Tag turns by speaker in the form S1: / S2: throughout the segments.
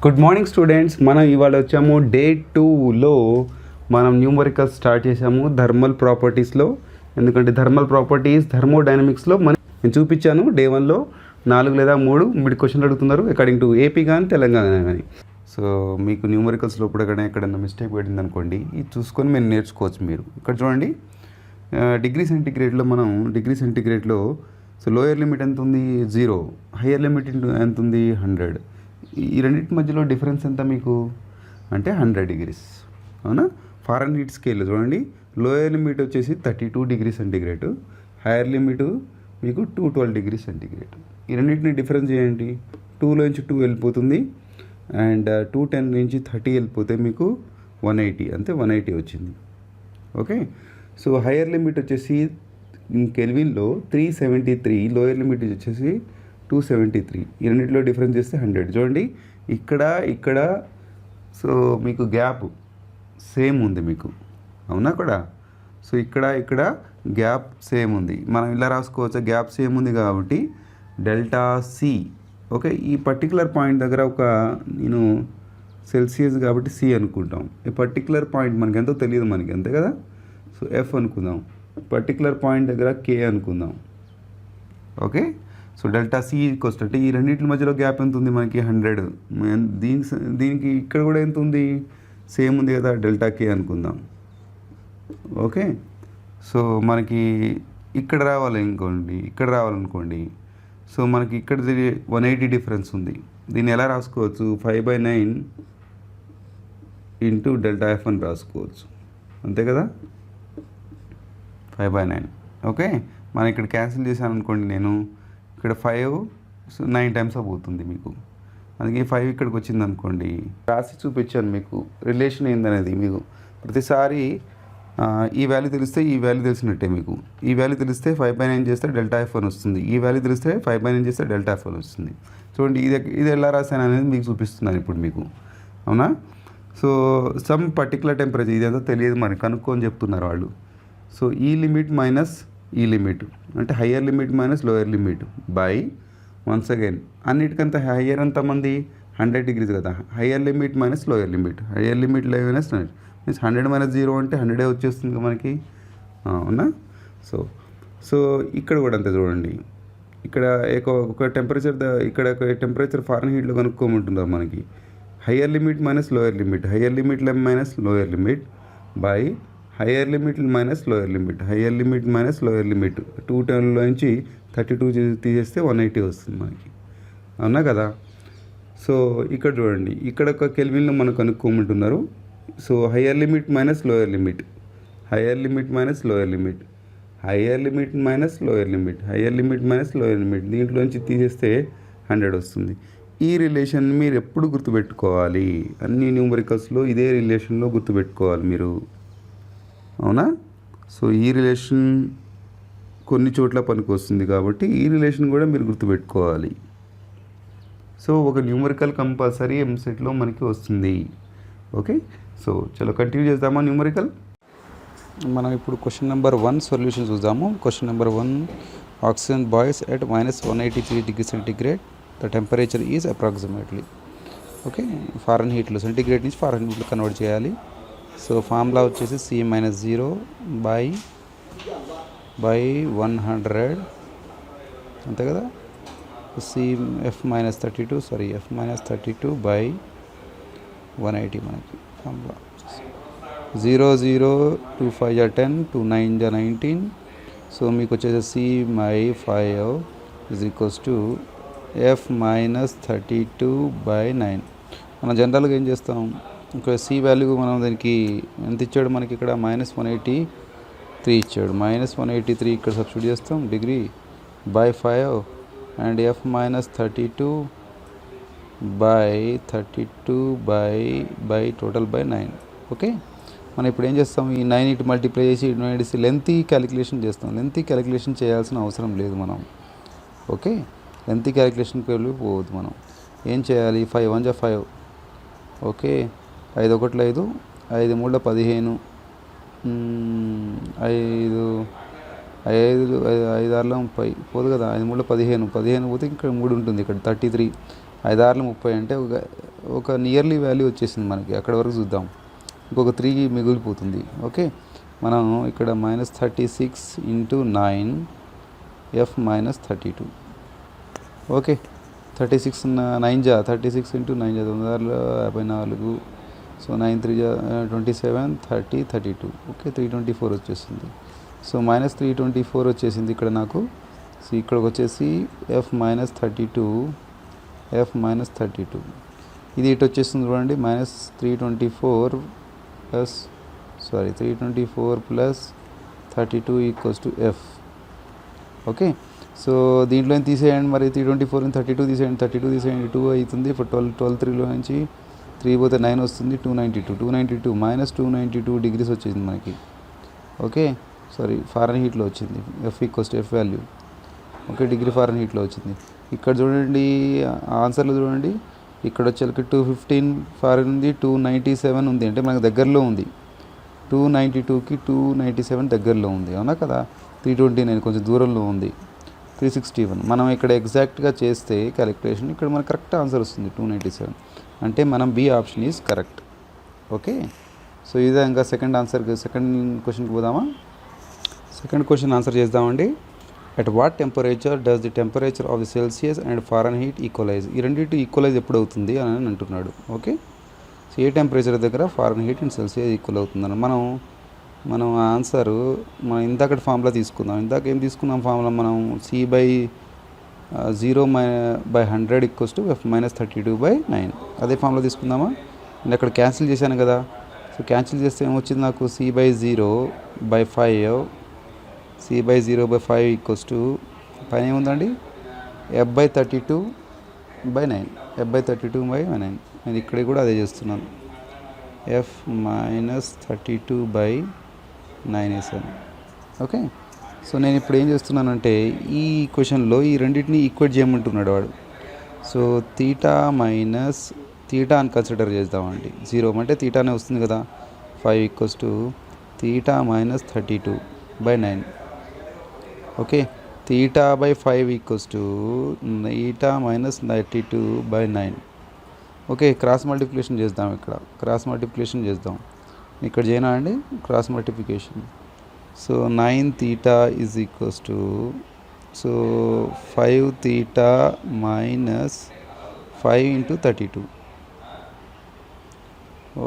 S1: Good morning students. మనం ఇవాళ వచ్చాము డే 2లో మనం న్యూమరికల్ స్టార్ట్ చేసాము థర్మల్ ప్రాపర్టీస్లో. ఎందుకంటే థర్మల్ ప్రాపర్టీస్ థర్మోడైనమిక్స్లో నేను చూపించాను డే 1లో 4 లేదా 3 మీరు క్వశ్చన్లు అడుగుతున్నారు అకార్డింగ్ టు ఏపీ కానీ తెలంగాణ కానీ. సో మీకు న్యూమరికల్స్లో కూడా ఎక్కడైనా మిస్టేక్ పడింది అనుకోండి, ఇది చూసుకొని మీరు నేర్చుకోవచ్చు. మీరు ఇక్కడ చూడండి, డిగ్రీ సెంటిగ్రేడ్లో మనం సో లోయర్ లిమిట్ ఎంత ఉంది 0, హయ్యర్ లిమిట్ ఎంత ఉంది 100. ఈ రెండింటి మధ్యలో డిఫరెన్స్ ఎంత మీకు అంటే 100 degrees. అవునా? ఫారెన్ హీట్ స్కేల్ చూడండి, లోయర్ లిమిట్ వచ్చేసి 32 degrees సెంటిగ్రేడ్, హైయర్ లిమిట్ మీకు 212 degrees సెంటిగ్రేడ్. ఈ రెండింటిని డిఫరెన్స్ చేయండి. 2లో నుంచి 2 వెళ్ళిపోతుంది అండ్ 210 నుంచి 30 వెళ్ళిపోతే మీకు 180, అంతే 180 వచ్చింది. ఓకే, సో హైయర్ లిమిట్ వచ్చేసి కెల్విన్లో 373, లోయర్ లిమిట్ వచ్చేసి 273. ఈ రెండింటిలో డిఫరెన్స్ చేస్తే 100. చూడండి ఇక్కడ సో మీకు గ్యాప్ సేమ్ ఉంది మీకు, అవునా కూడా? సో ఇక్కడ గ్యాప్ సేమ్ ఉంది. మనం ఇలా రాసుకోవచ్చు, గ్యాప్ సేమ్ ఉంది కాబట్టి డెల్టా సి. ఓకే, ఈ పర్టికులర్ పాయింట్ దగ్గర నేను సెల్సియస్ కాబట్టి సి అనుకుంటాం. ఈ పర్టికులర్ పాయింట్ మనకి ఎంతో తెలియదు మనకి, అంతే కదా? సో ఎఫ్ అనుకుందాం. పర్టికులర్ పాయింట్ దగ్గర కే అనుకుందాం. Okay, so delta C equals అంటే ఈ రెండింటి మధ్యలో గ్యాప్ ఎంత ఉంది మనకి 100. దీనికి ఇక్కడ కూడా ఎంత ఉంది, సేమ్ ఉంది కదా, డెల్టా కే అనుకుందాం. ఓకే, సో మనకి ఇక్కడ రావాలనుకోండి, సో మనకి ఇక్కడ 180 డిఫరెన్స్ ఉంది. దీన్ని ఎలా రాసుకోవచ్చు, 5/9 ఇంటూ డెల్టా ఎఫ్ అని రాసుకోవచ్చు, అంతే కదా, 5/9. ఓకే, మనం ఇక్కడ క్యాన్సిల్ చేశాను అనుకోండి, నేను ఇక్కడ 5 9 టైమ్స్ అవుతుంది మీకు, అందుకే 5 ఇక్కడికి వచ్చింది అనుకోండి. రాసి చూపించాను మీకు రిలేషన్ ఏందనేది. మీకు ప్రతిసారి ఈ వాల్యూ తెలిస్తే ఈ వాల్యూ తెలిసినట్టే. మీకు ఈ వాల్యూ తెలిస్తే 5/9 చేస్తే డెల్టా ఎఫ్ అని వస్తుంది, ఈ వాల్యూ తెలిస్తే 5/9 చేస్తే డెల్టా ఎఫ్ అని వస్తుంది. చూడండి, ఇది ఎలా రాశాను అనేది మీకు చూపిస్తున్నాను ఇప్పుడు మీకు, అవునా? సో సమ్ పర్టికులర్ టెంపరేచర్, ఇదంతా తెలియదు మనకి, కనుక్కొని చెప్తున్నారు వాళ్ళు. సో ఈ లిమిట్ మైనస్ ఈ లిమిట్ అంటే higher limit minus lower limit by, once again అన్నిటికంతా హయ్యర్ ఎంతమంది 100 degrees కదా, higher limit minus lower limit, higher limit minus means 100 - 0 అంటే 100 వచ్చేస్తుంది మనకి, అవునా? సో ఇక్కడ కూడా అంతే. చూడండి, ఇక్కడ ఒక టెంపరేచర్ ఇక్కడ టెంపరేచర్ ఫారెన్ హీట్లో కనుక్కోమంటున్నారు మనకి. Higher limit minus lower limit, higher limit minus lower limit by higher limit minus lower limit, higher limit minus lower limit. 210లో నుంచి 32 తీసేస్తే 180 వస్తుంది మనకి, అవునా కదా? సో ఇక్కడ చూడండి, ఇక్కడ ఒక కెల్విన్లో మనకు కనుక్కోమంటున్నారు. So higher limit minus lower limit, higher limit minus lower limit, higher limit minus lower limit, higher limit minus lower limit, దీంట్లోంచి తీసేస్తే 100 వస్తుంది. ఈ రిలేషన్ మీరు ఎప్పుడు గుర్తుపెట్టుకోవాలి, అన్ని న్యూమరికల్స్లో ఇదే రిలేషన్లో గుర్తుపెట్టుకోవాలి మీరు, అవునా? సో ఈ రిలేషన్ కొన్ని చోట్ల పనికి వస్తుంది కాబట్టి ఈ రిలేషన్ కూడా మీరు గుర్తుపెట్టుకోవాలి. సో ఒక న్యూమరికల్ కంపల్సరీ ఎంసెట్లో మనకి వస్తుంది. ఓకే, సో చలో కంటిన్యూ చేద్దామా న్యూమరికల్. మనం ఇప్పుడు క్వశ్చన్ నెంబర్ 1 సొల్యూషన్ చూద్దాము. Question number 1, oxygen boils at -183 degrees centigrade, the temperature is approximately. Okay, ఫారెన్ హీట్లో సెంటిగ్రేడ్ నుంచి ఫారెన్ హీట్లో కన్వర్ట్ చేయాలి. సో ఫార్ములా వచ్చేసి C-0 బై 100, అంతే కదా. F -32 బై 180 మనకి ఫార్ములా. 0 0 2 5 10, 2 9 19. సో మీకు వచ్చేసి C/5 is equals to F -32 by 9. మనం జనరల్గా ఏం చేస్తాం, ఇంకా సి వాల్యూ మనం దానికి ఎంత ఇచ్చాడు మనకి, ఇక్కడ -183 ఇచ్చాడు. -183 ఇక్కడ సబ్స్టిట్యూట్ చేస్తాం, degree by 5 and F -32 by total by 9. Okay, మనం ఇప్పుడు ఏం చేస్తాం, ఈ 9 ఇటు మల్టిప్లై చేసి లెంతీ క్యాలిక్యులేషన్ చేస్తాం. లెంతీ క్యాలిక్యులేషన్ చేయాల్సిన అవసరం లేదు మనం. ఓకే, లెంతీ క్యాలిక్యులేషన్కి వెళ్ళిపోవద్దు. మనం ఏం చేయాలి, 5 1 5. ఓకే, 5 1 5, 5 3 15, 5 6 30 పోదు కదా, 5 3 15 పోతే ఇక్కడ 3 ఉంటుంది, ఇక్కడ 33. 5 6 30 అంటే ఒక నియర్లీ వాల్యూ వచ్చేసింది మనకి. అక్కడ వరకు చూద్దాం. ఇంకొక 3 మిగిలిపోతుంది. ఓకే, మనం ఇక్కడ -36 × 9 F - 32. ఓకే, 36 9 జా 36 × 9 జా 54. సో 9 3 జా 27 30 32. ఓకే, 324 వచ్చేసింది. సో -324 వచ్చేసింది ఇక్కడ నాకు. సో ఇక్కడికి వచ్చేసి F - 32 ఇది ఇటు వచ్చేస్తుంది చూడండి. -324 ప్లస్ 32 = F. ఓకే, సో దీంట్లో తీసేయండి మరి. 324 32 తీసేయండి. 32 తీసేయండి 2 అవుతుంది. ఇప్పుడు 12 3లో నుంచి 3 పోతే 9 వస్తుంది. 292 -292 డిగ్రీస్ వచ్చేసింది మనకి. ఓకే, సారీ ఫారెన్హీట్లో వచ్చింది. F = F value. Okay, degree ఫారెన్హీట్లో వచ్చింది. ఇక్కడ చూడండి ఆన్సర్లో చూడండి. ఇక్కడ వచ్చేసరికి 215 ఫారెన్ ఉంది, 297 ఉంది. అంటే మనకు దగ్గరలో ఉంది. 292కి 297 దగ్గరలో ఉంది. అవునా కదా. 329 కొంచెం దూరంలో ఉంది. 361 మనం ఇక్కడ ఎగ్జాక్ట్గా చేస్తే క్యాలిక్యులేషన్ ఇక్కడ మనకు కరెక్ట్ ఆన్సర్ వస్తుంది 297. అంటే మనం B option is correct. Okay, so ఈ విధంగా సెకండ్ క్వశ్చన్కి పోదామా. సెకండ్ క్వశ్చన్ ఆన్సర్ చేద్దామండి. At what temperature does the temperature of the Celsius and Fahrenheit equalize. ఈ రెండింటి ఈక్వలైజ్ ఎప్పుడు అవుతుంది అని అంటున్నాడు. ఓకే, సో ఏ టెంపరేచర్ దగ్గర ఫారెన్హీట్ అండ్ సెల్సియస్ ఈక్వల్ అవుతుందని మనం ఆన్సరు మనం ఇందాకటి ఫార్ములా తీసుకుందాం. ఇందాక ఏం తీసుకున్నాం ఫార్ములా మనం C/0/100 = F - 32/9. అదే ఫార్ములా తీసుకుందామా. నేను అక్కడ క్యాన్సిల్ చేశాను కదా. సో క్యాన్సిల్ చేస్తే ఏమొచ్చింది నాకు C/0/5 పైన ఏముందండి F/32/9. నేను ఇక్కడ కూడా అదే చేస్తున్నాను. F - 32/9 వేసాను. ఓకే, సో నేను ఇప్పుడు ఏం చేస్తున్నానంటే ఈ క్వశ్చన్లో ఈ రెండింటిని ఈక్వేట్ చేయమంటున్నాడు వాడు. సో తీటా అని కన్సిడర్ చేద్దామండి. 0 అంటే తీటానే వస్తుంది కదా. 5 = తీటా - 32/9. ఓకే, తీటా/5 = తీటా - 32/9. ఓకే, క్రాస్ మల్టిప్లికేషన్ చేద్దాం. ఇక్కడ చేయనా అండి cross multiplication. So 9 theta so 5 theta - 5 × 32.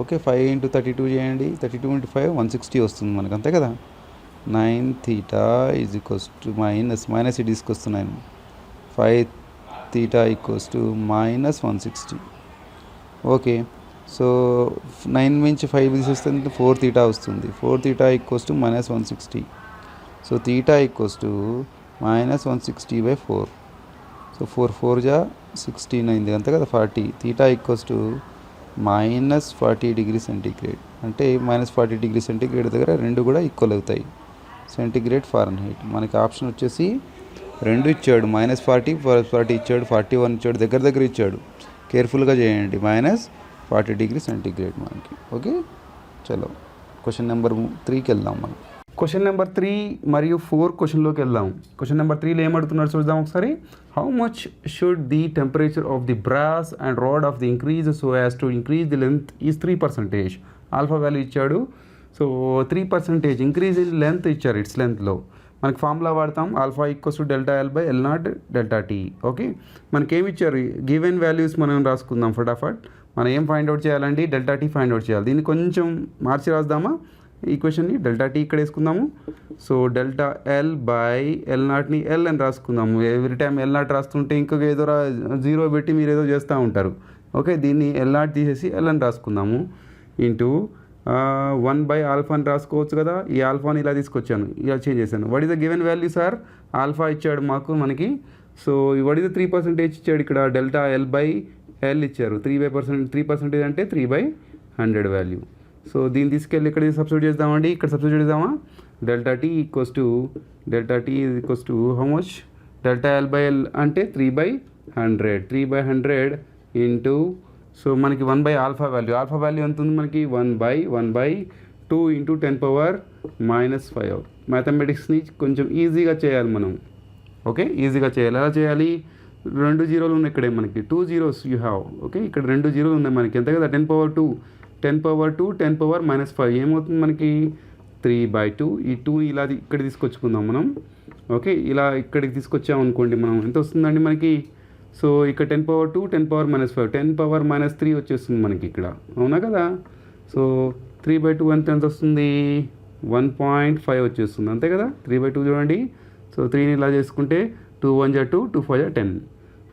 S1: Okay, 5 × 32 చేయండి. 32 × 5 160 వస్తుంది మనకు, అంతే కదా. 9 తీటా మైనస్ ఇది తీసుకొస్తున్నాను. 5 తీటా -160. ఓకే, సో 9 నుంచి 5 తీసేస్తే 4 తీటా వస్తుంది. 4 తీటా -160. So theta -160/4. సో 4 జా 16 అయింది, అంతే కదా 40. Theta -40°C. అంటే -40°C దగ్గర రెండు కూడా ఈక్వల్ అవుతాయి. సెంటిగ్రేడ్ ఫారెన్హీట్ మనకి ఆప్షన్ వచ్చేసి 2 ఇచ్చాడు. -40 40 ఇచ్చాడు, 41 ఇచ్చాడు, దగ్గర ఇచ్చాడు. కేర్ఫుల్గా చేయండి. -40°C మనకి. ఓకే, చలో క్వశ్చన్ నెంబర్ 3కి వెళ్దాం మనం. క్వశ్చన్ నెంబర్ 3 మరియు 4 క్వశ్చన్లోకి వెళ్దాం. క్వశ్చన్ నెంబర్ 3లో ఏమడుతున్నాడు చూద్దాం ఒకసారి. How much should the temperature of the brass and rod of the increase so as to increase the length is 3%. Alpha value ఇచ్చాడు. సో 3% ఇంక్రీజ్ ఇన్ లెంత్ ఇచ్చారు. It's లెంత్లో మనకి formula వాడతాం. Alpha = ΔL/L0 ∆T. Okay, మనకేమి ఇచ్చారు given values మనం రాసుకుందాం ఫటాఫట్. మనం ఏం ఫైండ్ అవుట్ చేయాలండి, ΔT ఫైండ్ అవుట్ చేయాలి. దీన్ని కొంచెం మార్చి రాద్దామా ఈక్వేషన్ని. ΔT ఇక్కడ వేసుకుందాము. సో ΔL/L0ని L అని రాసుకుందాము. ఎవ్రీ టైం L0 రాస్తుంటే ఇంకొక ఏదో 0 పెట్టి మీరు ఏదో చేస్తూ ఉంటారు. ఓకే, దీన్ని L0 తీసేసి L అని రాసుకుందాము. ఇంటూ 1/α అని రాసుకోవచ్చు కదా. ఈ ఆల్ఫాని ఇలా తీసుకొచ్చాను, ఇలా చేంజ్ చేశాను. What is the given value sir. Alpha ఇచ్చాడు మనకి. సో వాట్ ఈస్ ద 3% ఇచ్చాడు ఇక్కడ. ΔL/L ఇచ్చారు. 3% అంటే 3/100 వాల్యూ. సో దీన్ని తీసుకెళ్ళి ఇక్కడ సబ్స్టిట్యూట్ చేద్దామండి. ఇక్కడ సబ్స్టిట్యూట్ చేద్దామా. ΔT how much. ΔL/L అంటే 3/100 ఇంటూ సో మనకి 1/α వాల్యూ. ఆల్ఫా వాల్యూ ఎంత ఉంది మనకి 1/2 × 10⁻⁻5. మ్యాథమెటిక్స్ని కొంచెం ఈజీగా చేయాలి మనం. ఓకే, ఈజీగా చేయాలి. ఎలా చేయాలి. 2 జీరోలు ఉన్నాయి ఇక్కడే మనకి 2 జీరోస్ యూ హ్యావ్. ఓకే, ఇక్కడ 2 జీరోలు ఉన్నాయి మనకి. ఎంత కదా 10^2 10^5 ఏమవుతుంది మనకి 3/2. ఈ 2 ఇలా ఇక్కడ తీసుకొచ్చుకుందాం మనం. ఓకే, ఇలా ఇక్కడికి తీసుకొచ్చామనుకోండి మనం, ఎంత వస్తుందండి మనకి? సో ఇక్కడ 10^2 10^-5 10^-3 వచ్చేస్తుంది మనకి ఇక్కడ, అవునా కదా? సో 3/2 ఎంత వస్తుంది? 1.5 వచ్చేస్తుంది, అంతే కదా? 3/2 చూడండి. సో 3ని ఇలా చేసుకుంటే 2 1 2 2 5 10.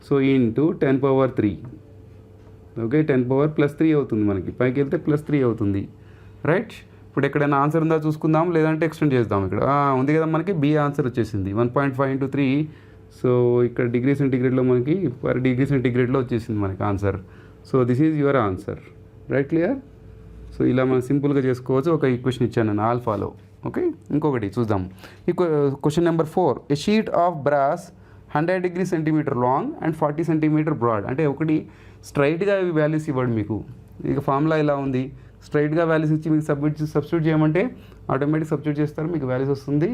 S1: So into 10^3. ఓకే, 10^+3 అవుతుంది మనకి. పైకి వెళ్తే +3 అవుతుంది, రైట్? ఇప్పుడు ఎక్కడైనా ఆన్సర్ ఉందా చూసుకుందాం, లేదంటే ఎక్స్టెండ్ చేద్దాం. ఇక్కడ ఉంది కదా మనకి, బి ఆన్సర్ వచ్చేసింది 1.5 × 3. సో ఇక్కడ డిగ్రీ సెంటిగ్రేడ్లో మనకి పర్ డిగ్రీ సెంటిగ్రేడ్లో వచ్చేసింది మనకి answer. So this is your answer, right? Clear? So ఇలా మనం సింపుల్గా చేసుకోవచ్చు. ఒక ఈక్వేషన్ ఇచ్చాను నేను ఆల్ఫాలో. ఓకే, ఇంకొకటి చూద్దాం. ఈ question number 4. A sheet of brass 100 degree centimeter long and 40 centimeter broad. అంటే ఒకటి స్ట్రైట్గా వాల్యూస్ ఇవ్వడు మీకు. ఇక ఫార్ములా ఇలా ఉంది, స్ట్రైట్గా వాల్యూస్ ఇచ్చి మీకు సబ్స్టిట్యూట్ చేయమంటే ఆటోమేటిక్ సబ్స్టిట్యూట్ చేస్తారు, మీకు వాల్యూస్ వస్తుంది.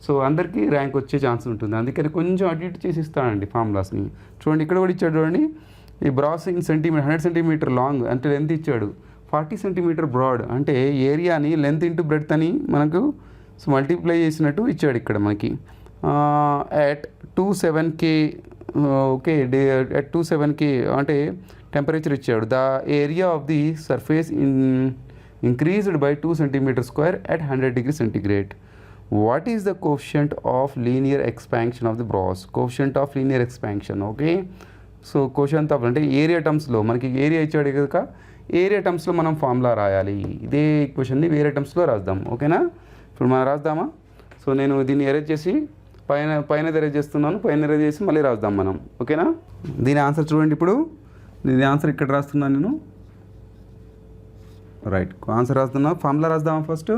S1: సో అందరికీ ర్యాంక్ వచ్చే ఛాన్స్ ఉంటుంది. అందుకని కొంచెం అటు ఇటు చేసి ఇస్తానండి ఫార్ములాస్ని. చూడండి ఇక్కడ కూడా ఇచ్చాడు చూడండి. ఈ brass in centimeter 100 centimeter long అంటే లెంత్ ఇచ్చాడు, 40 centimeter బ్రాడ్ అంటే ఏరియాని లెంత్ ఇంటూ బ్రెడ్త్ అని మనకు సో మల్టిప్లై చేసినట్టు ఇచ్చాడు ఇక్కడ మనకి. at 27K. Okay, at 27K అంటే టెంపరేచర్ ఇచ్చాడు. The area of the surface increased by 2 cm² at 100 degree centigrade. What is the coefficient of linear expansion of the brass? Coefficient of linear expansion. Okay, so coefficient of అంటే area టర్మ్స్లో మనకి area ఇచ్చాడు కనుక area టర్మ్స్లో మనం formula రాయాలి. ఇదే ఈక్వేషన్ని వేరే టర్మ్స్లో రాద్దాం. ఓకేనా? ఇప్పుడు మనం రాద్దామా? సో నేను దీన్ని ఎరేజ్ చేసి పైన ఎరేజ్ చేస్తున్నాను, పైన ఎరేజ్ చేసి మళ్ళీ రాద్దాం మనం. ఓకేనా? దీని ఆన్సర్ చూడండి. ఇప్పుడు దీని ఆన్సర్ ఇక్కడ రాస్తున్నాను నేను, రైట్? ఆన్సర్ రాస్తున్నా, ఫార్ములా రాద్దామా ఫస్ట్.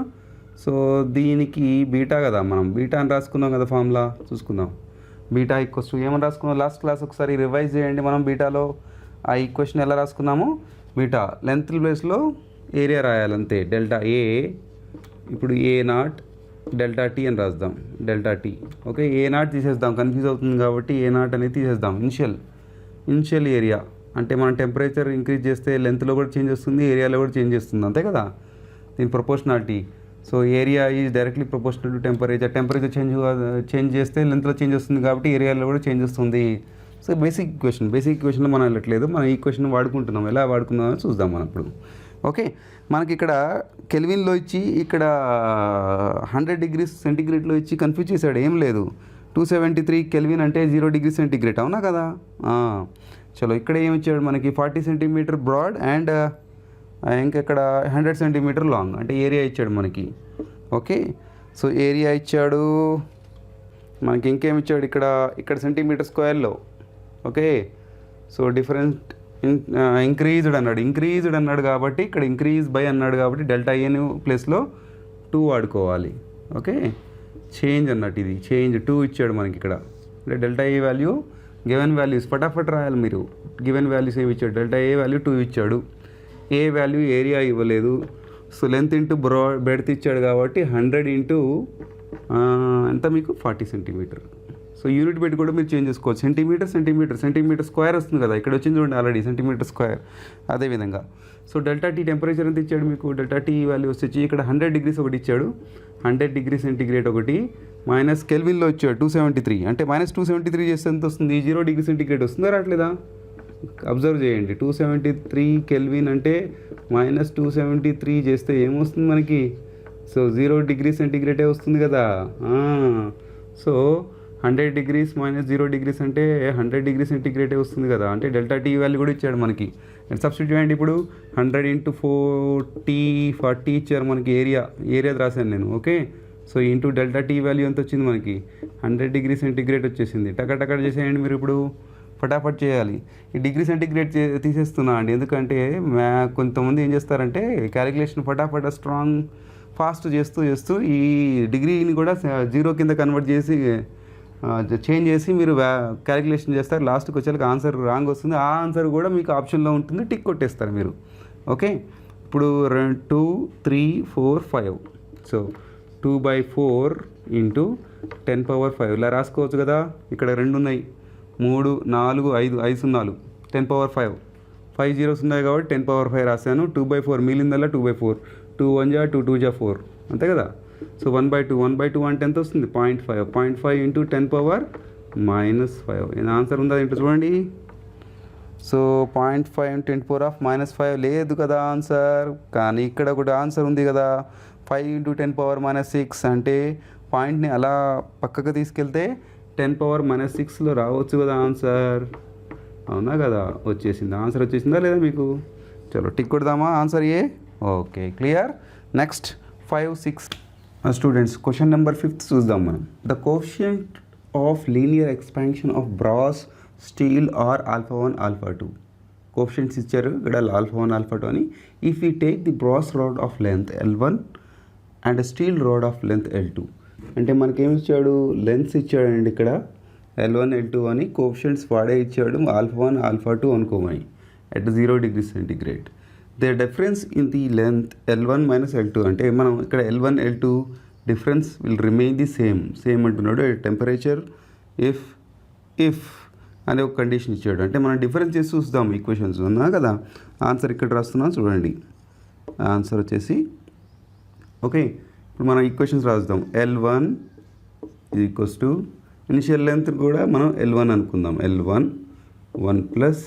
S1: సో దీనికి బీటా కదా, మనం బీటా అని రాసుకున్నాం కదా ఫార్ములా. చూసుకుందాం. బీటా ఈక్వల్స్ ఏమని రాసుకున్నాం లాస్ట్ క్లాస్, ఒకసారి రివైజ్ చేయండి. మనం బీటాలో ఆ ఈక్వేషన్ ఎలా రాసుకున్నాము? బీటా లెంత్ ప్లేస్లో ఏరియా రాయాలి అంతే, ΔA. ఇప్పుడు A0 ΔT అని రాద్దాం, ΔT. ఓకే, A0 తీసేద్దాం, కన్ఫ్యూజ్ అవుతుంది కాబట్టి A0 అనేది తీసేద్దాం. ఇనిషియల్ ఏరియా అంటే మనం టెంపరేచర్ ఇంక్రీజ్ చేస్తే లెంత్లో కూడా చేంజ్ వస్తుంది, ఏరియాలో కూడా చేంజ్ వస్తుంది, అంతే కదా? దీని proportionality. So area is directly proportional to temperature. Temperature change చేస్తే లెంత్లో చేంజ్ వస్తుంది కాబట్టి ఏరియాలో కూడా చేంజ్ వస్తుంది. సో బేసిక్ ఈక్వేషన్లో మనం వెళ్ళట్లేదు, మనం ఈక్వేషన్ వాడుకుంటున్నాం. ఎలా వాడుకున్నామో చూద్దాం మనం ఇప్పుడు. ఓకే, మనకి ఇక్కడ కెల్విన్లో ఇచ్చి ఇక్కడ 100 degrees సెంటిగ్రేడ్లో ఇచ్చి కన్ఫ్యూజ్ చేశాడు. ఏం లేదు, 273 కెల్విన్ అంటే 0 degree సెంటిగ్రేడ్, అవునా కదా? చలో ఇక్కడ ఏమి ఇచ్చాడు మనకి? 40 centimeter బ్రాడ్ అండ్ ఇంకెక్కడ 100 centimeter లాంగ్ అంటే ఏరియా ఇచ్చాడు మనకి. ఓకే, సో ఏరియా ఇచ్చాడు మనకి. ఇంకేమి ఇచ్చాడు ఇక్కడ సెంటీమీటర్²లో. ఓకే, సో డిఫరెంట్ ఇంక్రీజ్డ్ అన్నాడు కాబట్టి ఇక్కడ ఇంక్రీజ్ బై అన్నాడు కాబట్టి ΔA ప్లేస్లో 2 వాడుకోవాలి. ఓకే, చేంజ్ అన్నట్టు, ఇది చేంజ్ 2 ఇచ్చాడు మనకి ఇక్కడ. అంటే ΔA వాల్యూ గివెన్ వాల్యూస్ ఫటాఫట్ రాయాలి మీరు. గివెన్ వాల్యూస్ ఏమి ఇచ్చాడు? ΔA వాల్యూ 2 ఇచ్చాడు, ఏ వాల్యూ ఏరియా ఇవ్వలేదు. సో లెంత్ ఇంటూ బ్రెడ్త్ ఇచ్చాడు కాబట్టి 100 ఇంటూ ఎంత మీకు 40 centimeter. సో యూనిట్ పెట్టి కూడా మీరు చేంజ్ చేసుకోవచ్చు. సెంటీమీటర్² వస్తుంది కదా, ఇక్కడ వచ్చింది చూడండి ఆల్రెడీ సెంటీమీటర్². అదేవిధంగా సో ΔT టెంపరేచర్ ఎంత ఇచ్చాడు మీకు? ΔT వాల్యూ వచ్చి ఇక్కడ 100 degrees ఒకటి ఇచ్చాడు, 100 degree centigrade ఒకటి, మైనస్ కెల్విన్లో ఇచ్చాడు 273. అంటే -273 చేస్తే ఎంత వస్తుంది? 0 degree centigrade వస్తుందా రావట్లేదా? అబ్జర్వ్ చేయండి. 273 కెల్విన్ అంటే -273 చేస్తే ఏమొస్తుంది మనకి? సో 0 degree centigrade వస్తుంది కదా. సో 100 degrees - 0 degrees అంటే 100 degree centigrade వస్తుంది కదా. అంటే ΔT వాల్యూ కూడా ఇచ్చాడు మనకి. సబ్స్టిట్యూట్ చేయండి. ఇప్పుడు 100 × 40 ఇచ్చారు మనకి. ఏరియా రాశాను నేను. Okay, so into ΔT value ఎంత వచ్చింది మనకి? 100 degree centigrade వచ్చేసింది. టకటక చేసేయండి మీరు. ఇప్పుడు ఫటాఫట్ చేయాలి. ఈ డిగ్రీ సెంటిగ్రేడ్ తీసేస్తున్నా అండి, ఎందుకంటే కొంతమంది ఏం చేస్తారంటే క్యాలిక్యులేషన్ ఫటాఫట్ ఫాస్ట్ చేస్తూ ఈ డిగ్రీని కూడా 0 కింద కన్వర్ట్ చేసి చేంజ్ చేసి మీరు క్యాలిక్యులేషన్ చేస్తారు. లాస్ట్కి వచ్చేసరికి ఆన్సర్ రాంగ్ వస్తుంది. ఆ ఆన్సర్ కూడా మీకు ఆప్షన్లో ఉంటుంది, టిక్ కొట్టేస్తారు మీరు. ఓకే, ఇప్పుడు 2 3 4 5. సో 2/4 × 10^5 ఇలా రాసుకోవచ్చు కదా. ఇక్కడ 2 ఉన్నాయి, 3 4 5 సున్నాలు 10^5 5 zeros ఉన్నాయి కాబట్టి 10^5 రాశాను. 2/4 మిగిలిందల్లా 2/4 2 1 జా 2 2 జా 4 అంతే కదా. సో 1/2 అంటే ఎంత వస్తుంది 0.5 0.5 ఇంటూ 10^-5 ఏదైనా ఆన్సర్ ఉందా ఏంటో చూడండి. సో 0.5 ఇంటూ 10^-5 లేదు కదా ఆన్సర్, కానీ ఇక్కడ ఒకటి ఆన్సర్ ఉంది కదా 5 ఇంటూ 10^-6 అంటే పాయింట్ని అలా పక్కకు తీసుకెళ్తే 10^-6లో రావచ్చు కదా ఆన్సర్. అవునా కదా, వచ్చేసింది ఆన్సర్. వచ్చేసిందా లేదా మీకు? చలో టిక్ కొడదామా answer A. Okay clear. Next 5 6 students question number 5 చూద్దాం మనం. The coefficient of linear expansion of brass steel are α1 α2. Coefficients ఇచ్చారు ఇక్కడ α1 α2 అని. If you take the brass rod of length L1 and steel rod of length L2 అంటే మనకేమి ఇచ్చాడు, lens ఇచ్చాడండి ఇక్కడ L1 L2 అని. కోఎఫిషియంట్స్ వాడే ఇచ్చాడు α1 α2 అనుకోమని at 0 degrees centigrade. The difference in the length L1 minus L2 అంటే మనం ఇక్కడ L1 L2 difference will remain the same అంటున్నాడు. టెంపరేచర్ ఇఫ్ అనే ఒక కండిషన్ ఇచ్చాడు. అంటే మనం డిఫరెన్స్ చేసి చూద్దాం ఈక్వేషన్స్ ఉన్నా కదా. ఆన్సర్ ఇక్కడ రాస్తున్నాం చూడండి. ఆన్సర్ వచ్చేసి ఓకే. ఇప్పుడు మనం ఈక్వేషన్స్ రాద్దాం. L1 equals to initial length కూడా మనం L1 అనుకుందాం. L1 1 plus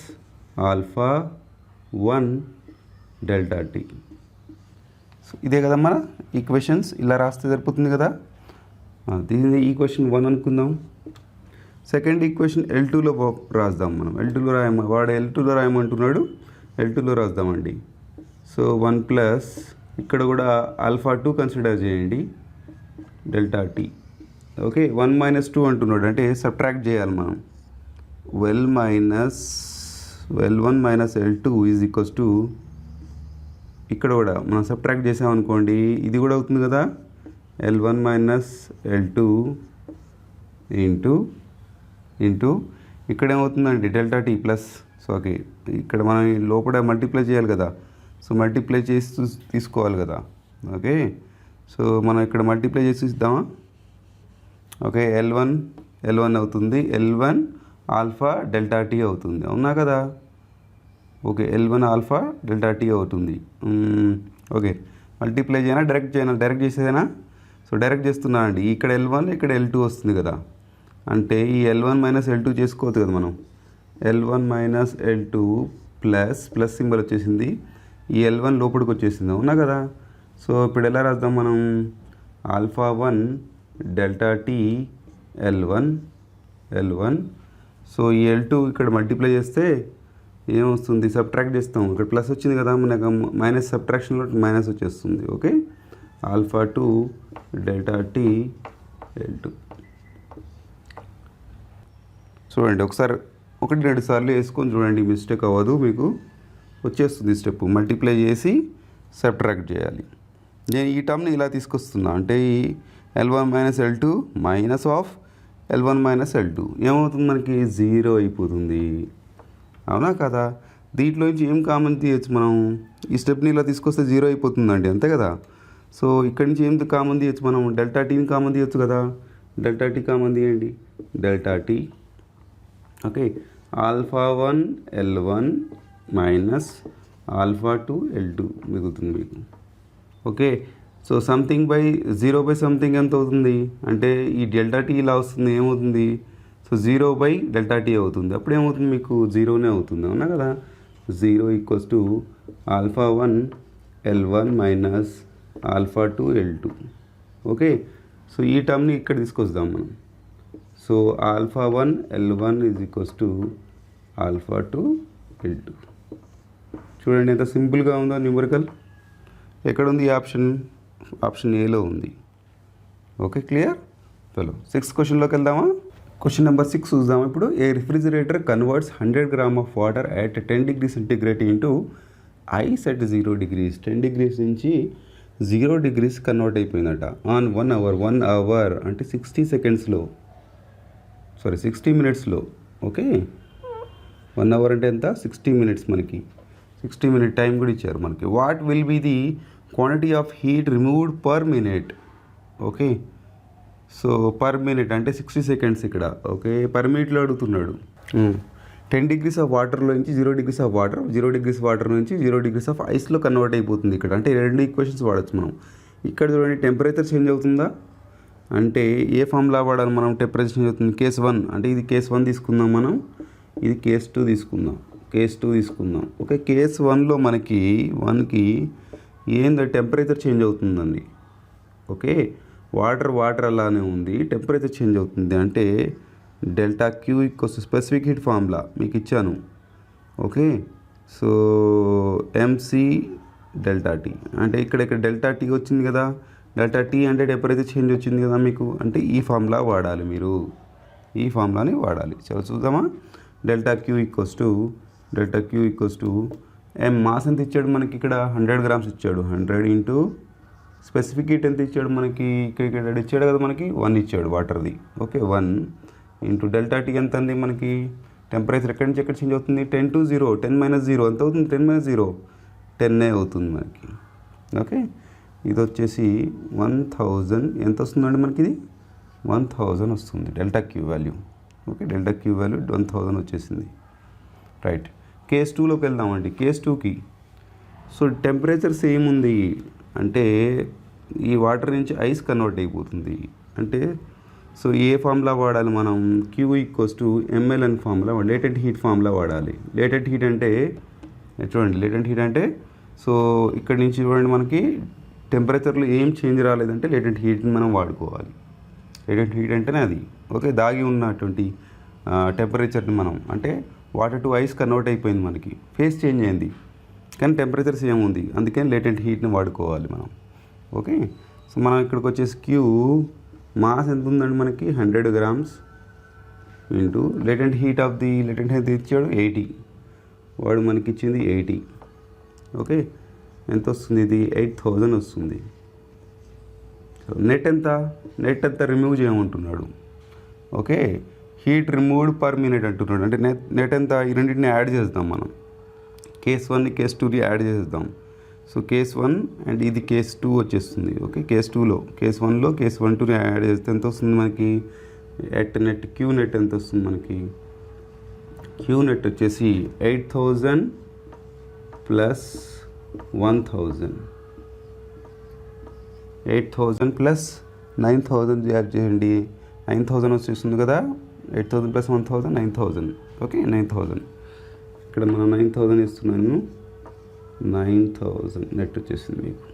S1: α1 delta T. So ఇదే కదా మన ఈక్వేషన్స్, ఇలా రాస్తే సరిపోతుంది కదా. దీని ఈక్వేషన్ 1 అనుకుందాం. సెకండ్ ఈక్వేషన్ L2లో రాద్దాం మనం. L2లో వాడు L2లో రాయమంటున్నాడు, L2లో రాద్దామండి. సో 1 ప్లస్ ఇక్కడ కూడా α2 కన్సిడర్ చేయండి డెల్టా టీ. ఓకే 1 మైనస్ 2 అంటున్నాడు అంటే సబ్ట్రాక్ట్ చేయాలి మనం. L1 minus L2 is equals to ఇక్కడ కూడా మనం సబ్ట్రాక్ట్ చేసామనుకోండి ఇది కూడా అవుతుంది కదా. L1 మైనస్ L2 ఇంటూ ఇక్కడ ఏమవుతుందండి delta T plus. So okay ఇక్కడ మనం లోపల మల్టిప్లై చేయాలి కదా. సో మల్టిప్లై చేసి తీసుకోవాలి కదా. ఓకే సో మనం ఇక్కడ మల్టిప్లై చేసి ఇద్దామా. ఓకే L1 అవుతుంది, L1 ఆల్ఫా డెల్టా టీ అవుతుంది. అవునా కదా. Okay L1 alpha delta T అవుతుంది. ఓకే మల్టిప్లై చేయనా డైరెక్ట్ చేసేదేనా. సో డైరెక్ట్ చేస్తున్నా అండి. ఇక్కడ L1 ఇక్కడ L2 వస్తుంది కదా. అంటే ఈ L1 మైనస్ L2 చేసుకోవచ్చు కదా మనం. L1 minus L2 plus symbol వచ్చేసింది. ఈ L1 లోపలికి వచ్చేసింది. అవునా కదా. సో ఇప్పుడు ఎలా రాద్దాం మనం, α1 డెల్టా టీ L1. సో ఈ L2 ఇక్కడ మల్టిప్లై చేస్తే ఏమొస్తుంది, సబ్ట్రాక్ట్ చేస్తాం. ఇక్కడ ప్లస్ వచ్చింది కదా మనకు, మైనస్ సబ్ట్రాక్షన్లో మైనస్ వచ్చేస్తుంది. Okay α2 delta T L2. చూడండి ఒకసారి 1-2 సార్లు వేసుకొని చూడండి, మిస్టేక్ అవ్వదు, మీకు వచ్చేస్తుంది స్టెప్. మల్టిప్లై చేసి సబ్ట్రాక్ట్ చేయాలి. నేను ఈ టర్మ్ని ఇలా తీసుకొస్తున్నా. అంటే ఈ L1 minus L2 minus of L1 minus L2 ఏమవుతుంది మనకి 0 అయిపోతుంది. అవునా కదా. దీంట్లో నుంచి ఏం కామన్ తీయచ్చు మనం, ఈ స్టెప్ని ఇలా తీసుకొస్తే 0 అయిపోతుందండి అంతే కదా. సో ఇక్కడి నుంచి ఏం కామన్ తీయచ్చు మనం, డెల్టా టీని కామన్ తీయచ్చు కదా. డెల్టా టీ కామన్ తీయండి, delta T. Okay α1 L1 minus α2 L2 మిగులుతుంది మీకు. Okay so something by 0 by something ఎంత అవుతుంది అంటే ఈ డెల్టా టీ ఇలా వస్తుంది, ఏమవుతుంది. సో 0 బై డెల్టా టీ అవుతుంది. అప్పుడు ఏమవుతుంది మీకు 0నే అవుతుంది. అవునా కదా. 0 equals to α1 L1 minus α2 L2. Okay so ఈ టర్మ్ని ఇక్కడ తీసుకొద్దాం మనం. So α1 L1 is equals to α2 L2. చూడండి ఎంత సింపుల్గా ఉందో న్యూమరికల్. ఎక్కడ ఉంది ఈ ఆప్షన్ ఏలో ఉంది. Okay clear. చలో 6th క్వశ్చన్లోకి వెళ్దామా. క్వశ్చన్ నెంబర్ 6 చూద్దాం ఇప్పుడు. A refrigerator converts 100 grams of water at 10 degrees centigrade into ice at 0 degrees. 10 degrees నుంచి 0 degrees కన్వర్ట్ అయిపోయిందట ఆన్ 1 hour అంటే 60 secondsలో, 60 minutesలో. ఓకే 1 hour అంటే ఎంత 60 minutes, మనకి 60 minute టైం కూడా ఇచ్చారు మనకి. What will be the quantity of heat removed per minute. Okay so per minute అంటే 60 seconds ఇక్కడ. ఓకే పర్ మినిట్లో అడుగుతున్నాడు. 10 degrees ఆఫ్ వాటర్లో నుంచి 0 degrees of water, 0 degrees water నుంచి 0 degrees ఆఫ్ ఐస్లో కన్వర్ట్ అయిపోతుంది ఇక్కడ. అంటే 2 ఈక్వేషన్స్ వాడచ్చు మనం. ఇక్కడ చూడండి టెంపరేచర్ చేంజ్ అవుతుందా అంటే ఏ ఫార్ములా వాడాలి మనం? టెంపరేచర్ చేంజ్ అవుతుంది కేస్ 1 అంటే ఇది కేస్ 1 తీసుకుందాం మనం, ఇది కేస్ 2 తీసుకుందాం, కేస్ 2 తీసుకుందాం. ఓకే, కేస్ 1లో మనకి 1కి ఏందో టెంపరేచర్ చేంజ్ అవుతుందండి. ఓకే, వాటర్ అలానే ఉంది, టెంపరేచర్ చేంజ్ అవుతుంది అంటే delta queue equals specific heat formula మీకు ఇచ్చాను. Okay, so MC delta T అంటే ఇక్కడ డెల్టా టీ వచ్చింది కదా, డెల్టా టీ అంటే టెంపరేచర్ చేంజ్ వచ్చింది కదా మీకు, అంటే ఈ ఫార్ములా వాడాలి మీరు, ఈ ఫార్ములాని వాడాలి. చలో చూద్దామా. Delta queue equals to M mass ఎంత ఇచ్చాడు మనకి ఇక్కడ 100 grams ఇచ్చాడు, 100 ఇంటూ స్పెసిఫిక్ హీట్ ఎంత ఇచ్చాడు మనకి ఇక్కడ ఇచ్చాడు కదా మనకి 1 ఇచ్చాడు వాటర్ది. ఓకే, 1 ఇంటూ డెల్టా టీ ఎంత అండి మనకి టెంపరేచర్ ఎక్కడి నుంచి ఎక్కడ చేంజ్ అవుతుంది 10 to 0, 10 - 0 ఎంత అవుతుంది 10 - 0 10 అవుతుంది మనకి. ఓకే, ఇది వచ్చేసి 1000 ఎంత వస్తుందండి మనకి, ఇది 1000 వస్తుంది delta queue value. Okay, delta queue value 1000 వచ్చేసింది. రైట్, కేస్ 2లోకి వెళ్దామండి. కేస్ 2కి సో టెంపరేచర్ సేమ్ ఉంది అంటే ఈ వాటర్ నుంచి ఐస్ కన్వర్ట్ అయిపోతుంది అంటే సో ఏ ఫార్ములా వాడాలి మనం? Q equals to MLN formula, latent heat formula వాడాలి. లేటెంట్ హీట్ అంటే చూడండి, లేటెంట్ హీట్ అంటే సో ఇక్కడ నుంచి చూడండి మనకి టెంపరేచర్లో ఏం చేంజ్ రాలేదంటే లేటెంట్ హీట్ని మనం వాడుకోవాలి. లేటెంట్ హీట్ అంటేనే అది. ఓకే, దాగి ఉన్నటువంటి టెంపరేచర్ని మనం అంటే వాటర్ టు ఐస్ కన్వర్ట్ అయిపోయింది మనకి, ఫేస్ చేంజ్ అయింది కానీ టెంపరేచర్ సేమ్ ఉంది, అందుకని లేటెంట్ హీట్ని వాడుకోవాలి మనం. ఓకే, సో మనం ఇక్కడికి వచ్చేసి క్యూ మాస్ ఎంత ఉందండి మనకి 100 grams ఇంటూ లేటెంట్ హీట్ ఇచ్చాడు 80, వాడు మనకి ఇచ్చింది 80. ఓకే, ఎంత వస్తుంది ఇది 8000 వస్తుంది. సో నెట్ ఎంత రిమూవ్ చేయమంటున్నాడు. Okay, heat removed per minute అంటున్నాడు అంటే నెట్ ఎంత, ఈ రెండింటిని యాడ్ చేద్దాం మనం. కేస్ 1ని కేస్ 2ని యాడ్ చేద్దాం. సో కేస్ 1 అండ్ ఇది కేస్ 2 వచ్చేస్తుంది. ఓకే, కేస్ 2లో కేస్ 1లో కేస్ 1 2ని యాడ్ చేస్తే ఎంత వస్తుంది మనకి నెట్ క్యూ నెట్ ఎంత వస్తుంది మనకి? క్యూ నెట్ వచ్చేసి 8000 ప్లస్ 1000, 8000 ప్లస్ 9000 యాడ్ చేయండి, 9000 వచ్చేస్తుంది కదా. 8000 ప్లస్ 1000 9000. ఓకే, 9000 ఇక్కడ మనం 9000 ఇస్తున్నాను, 9000 నెట్ వచ్చేసింది మీకు.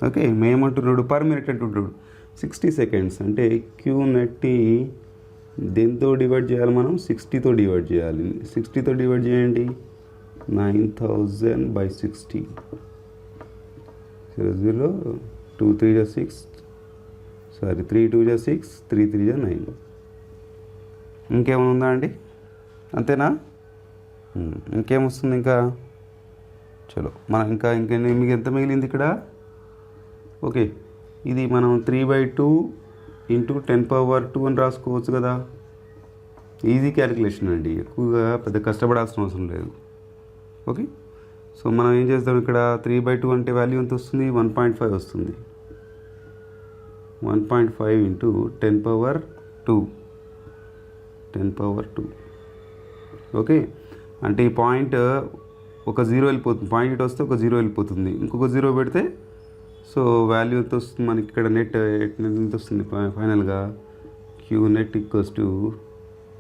S1: ఓకే, మేమంటున్నాడు పర్ మినిట్ అంటున్నాడు 60 seconds అంటే క్యూ నెట్ దేంతో డివైడ్ చేయాలి మనం? 60తో డివైడ్ చేయాలి. 60తో డివైడ్ చేయండి, 9000/60 0 2 3 6 3 2 6 3 3 9. ఇంకేమైనా ఉందా అండి? అంతేనా? ఇంకేమొస్తుంది ఇంకా? చలో మనం ఇంకా మీకు ఎంత మిగిలింది ఇక్కడ? ఓకే, ఇది మనం 3/2 ఇంటూ 10^2 అని రాసుకోవచ్చు కదా. ఈజీ క్యాలిక్యులేషన్ అండి, ఎక్కువగా పెద్ద కష్టపడాల్సిన అవసరం లేదు. ఓకే, సో మనం ఏం చేద్దాం ఇక్కడ 3/2 అంటే వాల్యూ ఎంత వస్తుంది 1.5 వస్తుంది. 1.5 ఇంటూ 10^2. ఓకే, అంటే ఈ పాయింట్ ఒక 0 వెళ్ళిపోతుంది, పాయింట్ ఇటు వస్తే ఒక 0 వెళ్ళిపోతుంది, ఇంకొక 0 పెడితే సో వాల్యూ ఎంత వస్తుంది మనకి ఇక్కడ నెట్ ఎంత వస్తుంది ఫైనల్గా Q net equals to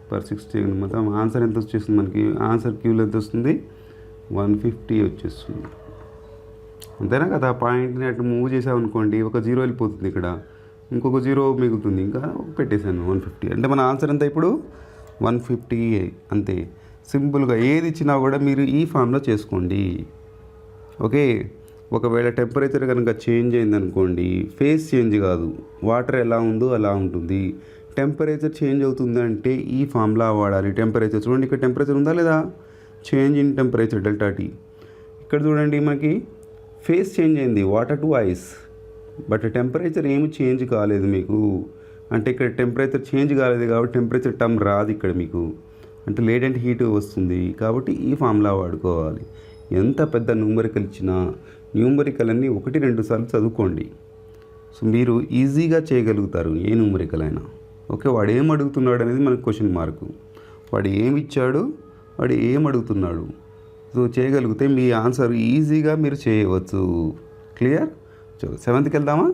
S1: per 60 మొత్తం ఆన్సర్ ఎంత వచ్చేస్తుంది మనకి? ఆన్సర్ క్యూలో ఎంత వస్తుంది 150 వచ్చేస్తుంది. అంతేనా కదా? పాయింట్ని అట్లా మూవ్ చేసామనుకోండి ఒక 0 వెళ్ళిపోతుంది, ఇక్కడ ఇంకొక 0 మిగులుతుంది, ఇంకా పెట్టేశాను 150. అంటే మన ఆన్సర్ ఎంత ఇప్పుడు 150 అంతే. సింపుల్గా ఏది ఇచ్చినా కూడా మీరు ఈ ఫామ్లో చేసుకోండి. ఓకే, ఒకవేళ టెంపరేచర్ కనుక చేంజ్ అయిందనుకోండి, ఫేస్ చేంజ్ కాదు, వాటర్ ఎలా ఉందో అలా ఉంటుంది. టెంపరేచర్ చేంజ్ అవుతుంది అంటే ఈ ఫార్ములా వాడాలి. టెంపరేచర్ చూడండి, ఇక్కడ టెంపరేచర్ ఉందా లేదా? Change in temperature delta T. ఇక్కడ చూడండి మనకి ఫేస్ చేంజ్ అయింది water to ice, but temperature ఏమి చేంజ్ కాలేదు మీకు. అంటే ఇక్కడ టెంపరేచర్ చేంజ్ కాలేదు కాబట్టి టెంపరేచర్ టర్మ్ రాదు ఇక్కడ మీకు, అంటే లేటెంట్ హీట్ వస్తుంది. కాబట్టి ఈ ఫార్ములా వాడుకోవాలి. ఎంత పెద్ద న్యూమరికల్ ఇచ్చినా న్యూమరికల్ అన్నీ 1-2 సార్లు చదువుకోండి. సో మీరు ఈజీగా చేయగలుగుతారు ఏ న్యూమరికల్ అయినా. ఓకే, వాడు ఏం అడుగుతున్నాడు అనేది మనకు క్వశ్చన్ మార్కు. వాడు ఏమి ఇచ్చాడు, వాడు ఏం అడుగుతున్నాడు, సో చేయగలిగితే మీ ఆన్సర్ ఈజీగా మీరు చేయవచ్చు. క్లియర్? చలో 7th వెళ్దామా?